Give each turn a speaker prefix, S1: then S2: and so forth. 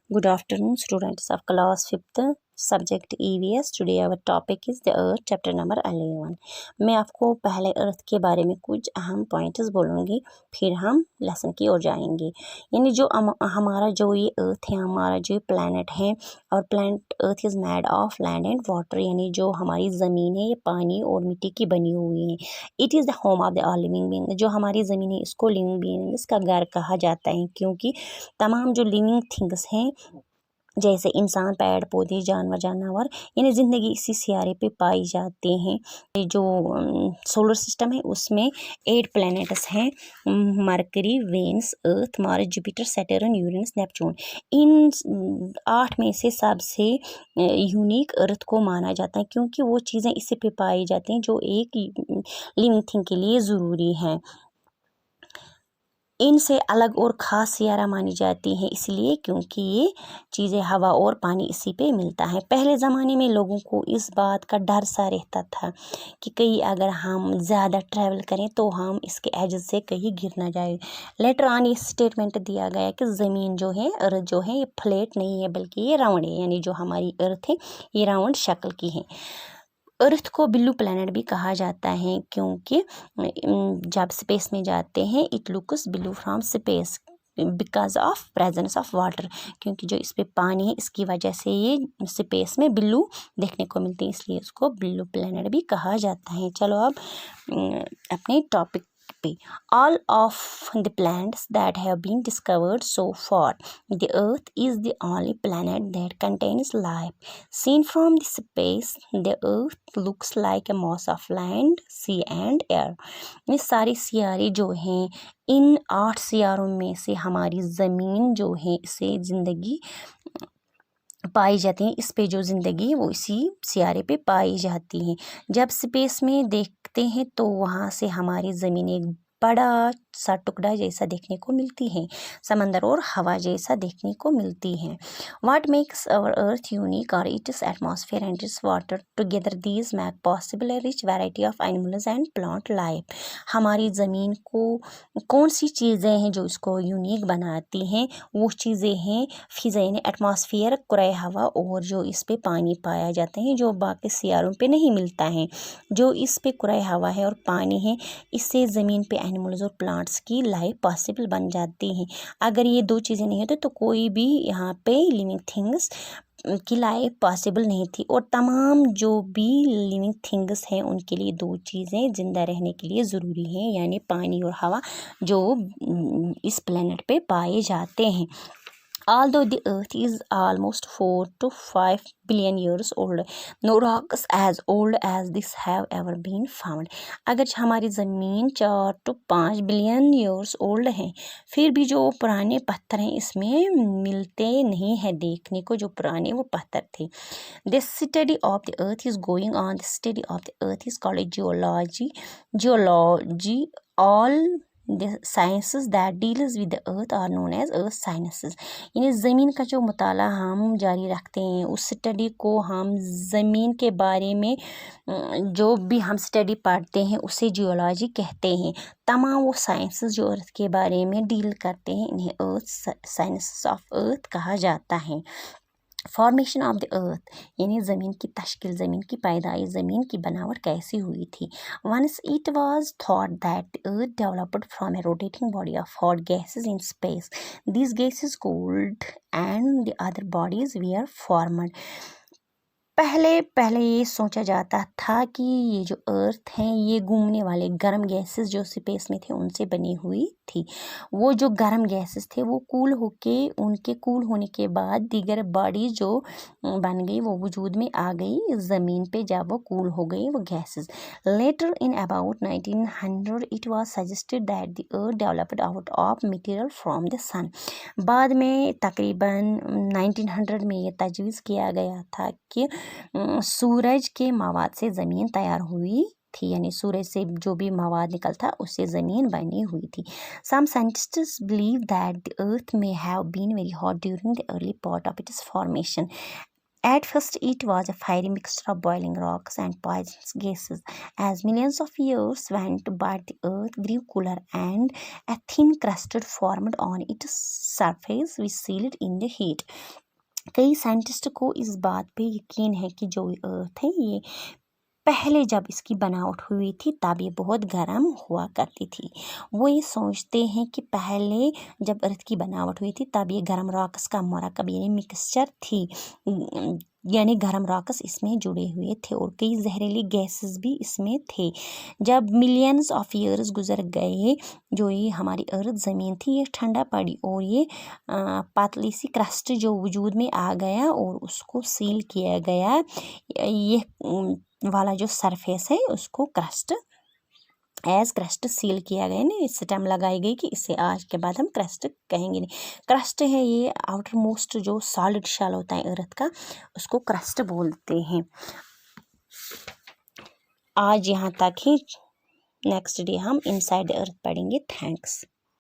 S1: Good afternoon, students of class 5th, subject EVS. Today our topic is the Earth, chapter number 11. मैं आपको पहले अर्थ के बारे में कुछ अहम पॉइंट्स बोलूँगी, फिर हम लेसन की ओर जाएंगे। यानी जो हमारा जो ये अर्थ है, हमारा जो प्लैनेट है, और planet earth is made of land and water, यानी जो हमारी ज़मीन है ये पानी और मिट्टी की बनी हुई है। It is the home of the all living being. जो हमारी ज़मीन है इसको लिविंग बीइंग्स का घर कहा जाता है, क्योंकि तमाम जो लिविंग थिंग्स हैं जैसे इंसान, पेड़ पौधे, जानवर यानी ज़िंदगी इसी सियारे पे पाई जाते हैं। ये जो सोलर सिस्टम है उसमें 8 प्लैनेट्स हैं, Mercury, Venus, Earth, Mars, Jupiter, Saturn, Uranus, Neptune. इन 8 में से सबसे यूनिक अर्थ को माना जाता है, क्योंकि वो चीज़ें इसी पे पाई जाती हैं जो एक लिविंग थिंग के लिए ज़रूरी हैं। इनसे अलग और ख़ास सियारा मानी जाती है इसलिए क्योंकि ये चीज़ें हवा और पानी इसी पे मिलता है। पहले ज़माने में लोगों को इस बात का डर सा रहता था कि कहीं अगर हम ज़्यादा ट्रैवल करें तो हम इसके एज से कहीं गिर ना जाए। लेटर ऑन ये स्टेटमेंट दिया गया कि ज़मीन जो है, अर्थ जो है, ये फ्लैट नहीं है बल्कि ये राउंड है, यानी जो हमारी अर्थ है ये राउंड शक्ल की है। अर्थ को ब्लू प्लैनेट भी कहा जाता है क्योंकि जब स्पेस में जाते हैं it looks blue from space because of presence of water, क्योंकि जो इस पे पानी है इसकी वजह से ये स्पेस में ब्लू देखने को मिलती है, इसलिए उसको ब्लू प्लैनेट भी कहा जाता है। चलो अब अपने टॉपिक पे। All of the planets that have been discovered so far, the Earth is the only planet that contains life. Seen from the space, the Earth looks like a mass of land, sea and air. ये सारी सियारे जो हैं, इन 8 सियारों में से हमारी ज़मीन जो है इसे ज़िंदगी पाई जाती है। इस पे जो ज़िंदगी है वो इसी सियारे पे पाई जाती है। जब स्पेस में देखते हैं तो वहाँ से हमारी ज़मीन एक बड़ा सा टुकड़ा जैसा देखने को मिलती है, समंदर और हवा जैसा देखने को मिलती है। What makes our Earth unique are its atmosphere and its water. Together these make possible a rich variety of animals and plant life. हमारी ज़मीन को कौन सी चीज़ें हैं जो इसको यूनिक बनाती हैं? वो चीज़ें हैं फिज़ा यानी एटमॉस्फेयर, कुराए हवा, और जो इस पे पानी पाया जाता है जो बाकी सियारों पे नहीं मिलता है। जो इस पे कुराए हवा है और पानी है, इससे ज़मीन पे एनिमल्स और प्लांट्स की लाइफ पॉसिबल बन जाती है। अगर ये 2 चीज़ें नहीं होती तो कोई भी यहाँ पे लिविंग थिंग्स की लाइफ पॉसिबल नहीं थी, और तमाम जो भी लिविंग थिंग्स हैं उनके लिए 2 चीज़ें ज़िंदा रहने के लिए ज़रूरी हैं, यानी पानी और हवा, जो इस प्लेनेट पे पाए जाते हैं। Although the Earth is almost 4 to 5 billion years old, no rocks as old as this have ever been found. अगर हमारी ज़मीन 4 to 5 बिलियन ईयर्स ओल्ड है, फिर भी जो पुराने पत्थर हैं इसमें मिलते नहीं हैं देखने को, जो पुराने वो पत्थर थे। This study of the Earth is going on. The study of the Earth is called geology. All the sciences that deals with the earth are known as earth sciences. यानी ज़मीन का जो मुताला हम जारी रखते हैं, उस स्टडी को हम ज़मीन के बारे में जो भी हम स्टडी पढ़ते हैं उसे जियोलॉजी कहते हैं। तमाम वो साइंसेस जो अर्थ के बारे में डील करते हैं इन्हें अर्थ साइंसेस ऑफ अर्थ कहा जाता है। फॉर्मेशन ऑफ द अर्थ यानी ज़मीन की तश्कील, ज़मीन की पैदाइश, ज़मीन की बनावट कैसी हुई थी। Once it was thought that the earth developed from a rotating body of hot gases in space. These gases cooled and the other bodies were formed. पहले ये सोचा जाता था कि ये जो अर्थ है ये घूमने वाले गर्म गैसेस जो स्पेस में थे उनसे बनी हुई थी। वो जो गर्म गैसेस थे वो कूल होके, उनके कूल होने के बाद दीगर बॉडी जो बन गई वो वजूद में आ गई ज़मीन पे जब वो कूल हो गई वो gases. Later in about 1900 it was suggested that the earth developed out of material from the sun. बाद में तकरीबन 1900 में ये तजवीज़ किया गया था कि सूरज के मवाद से ज़मीन तैयार हुई थी, यानी सूरज से जो भी मवाद निकलता उससे ज़मीन बनी हुई थी। Some scientists believe that the earth may have been very hot during the early part of its formation At first, it was a fiery mixture of boiling rocks and poisonous gases. As millions of years went by, the earth grew cooler and a thin crust formed on its surface, which sealed in the heat. कई scientist को इस बात पे यकीन है कि जो अर्थ है ये पहले जब इसकी बनावट हुई थी तब ये बहुत गर्म हुआ करती थी। वो ये सोचते हैं कि पहले जब अर्थ की बनावट हुई थी तब ये गर्म रॉक्स का मरकब यानी मिक्सचर थी, यानी गर्म रॉक्स इसमें जुड़े हुए थे और कई जहरीली गैसेस भी इसमें थे। जब मिलियंस ऑफ ईयर्स गुजर गए, जो ये हमारी अर्थ ज़मीन थी ये ठंडा पड़ी और ये पतली सी क्रस्ट जो वजूद में आ गया और उसको सील किया गया। ये वाला जो सरफेस है उसको क्रस्ट सील किया गया, ना स्टैम्प लगाई गई कि इसे आज के बाद हम क्रस्ट कहेंगे नहीं। क्रस्ट है ये आउटर मोस्ट जो सॉलिड शेल होता है अर्थ का, उसको क्रस्ट बोलते हैं। आज यहाँ तक ही, नेक्स्ट डे हम इनसाइड अर्थ पढ़ेंगे। थैंक्स।